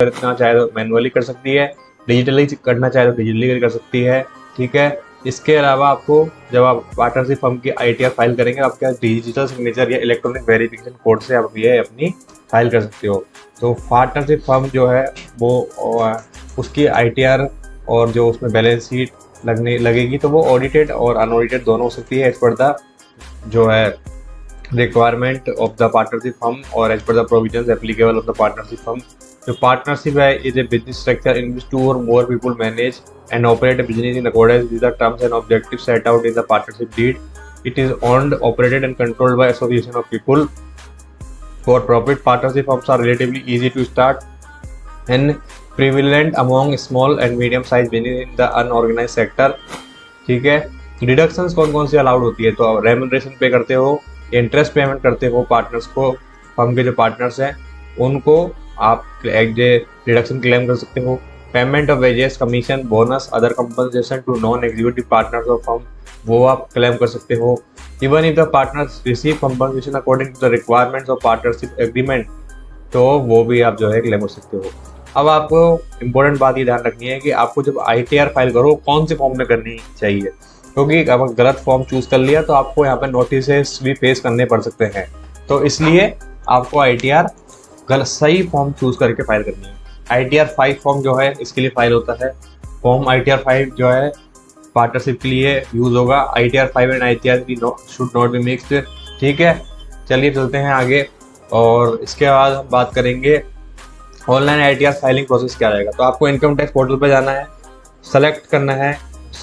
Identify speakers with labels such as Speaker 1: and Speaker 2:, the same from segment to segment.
Speaker 1: करना चाहे तो मैनुअली कर सकती है, डिजिटली करना चाहे तो डिजिटली कर सकती है। ठीक है, इसके अलावा आपको जब आप पार्टनरशिप फर्म की ITR फाइल करेंगे, आपके डिजिटल सिग्नेचर या इलेक्ट्रॉनिक वेरिफिकेशन कोड से आप ये अपनी फाइल कर सकते हो। तो पार्टनरशिप फर्म जो है वो उसकी ITR और जो उसमें बैलेंस शीट लगेगी तो वो ऑडिटेड और अनऑडिटेड दोनों हो सकती है एज पर द जो है requirement of the partnership firm और as per the provisions applicable of the partnership firm. जो पार्टनरशिप है is a business structure in which 2 or more people manage and operate a business in accordance with the terms and objectives set out in the partnership deed. It is owned, operated and controlled by association of people. For profit, partnership firms are relatively easy to start and prevalent among small and medium-sized business in the unorganized sector. ठीक है, deductions कौन कौन सी allowed होती है? तो remuneration पे करते हो, इंटरेस्ट पेमेंट करते हो पार्टनर्स को, फर्म के जो पार्टनर्स हैं उनको आप डिडक्शन क्लेम कर सकते हो। Payment of wages, commission, bonus, other compensation to non executive partners of firm, वो आप क्लेम कर सकते हो। Even if the partners receive compensation according to the requirements of partnership agreement, तो वो भी आप जो है क्लेम कर सकते हो। अब आपको इम्पोर्टेंट बात ये ध्यान रखनी है कि आपको जब ITR फाइल करो कौन से फॉर्म में करनी चाहिए, क्योंकि अगर गलत फॉर्म चूज कर लिया तो आपको यहाँ पे नोटिस भी फेस करने पड़ सकते हैं। तो इसलिए आपको ITR सही फॉर्म चूज करके फाइल करनी है। ITR 5 फॉर्म जो है इसके लिए फाइल होता है। फॉर्म ITR 5 जो है पार्टनरशिप के लिए यूज होगा। ITR 5 and ITR should not be mixed. ठीक है, चलिए चलते हैं आगे और इसके बाद हम बात करेंगे ऑनलाइन ITR फाइलिंग प्रोसेस क्या रहेगा। तो आपको इनकम टैक्स पोर्टल पर जाना है, सेलेक्ट करना है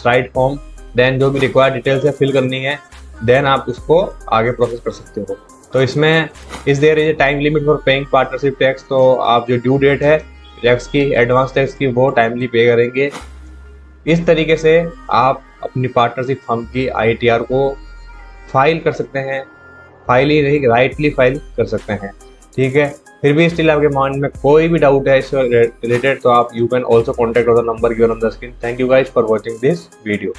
Speaker 1: राइट फॉर्म, देन जो भी रिक्वायर्ड डिटेल्स है फिल करनी है, देन आप उसको आगे प्रोसेस कर सकते हो। तो इसमें इस there is a time limit for paying partnership tax. तो आप जो ड्यू डेट है टैक्स की, एडवांस टैक्स की, वो टाइमली पे करेंगे। इस तरीके से आप अपनी पार्टनरशिप फर्म की ITR को फाइल कर सकते हैं, फाइल ही नहीं राइटली फाइल कर सकते हैं। ठीक है, फिर भी स्टिल आपके माइंड में कोई भी डाउट है इससे रिलेटेड तो आप you can also contact the number given on the screen. Thank you guys for watching this video.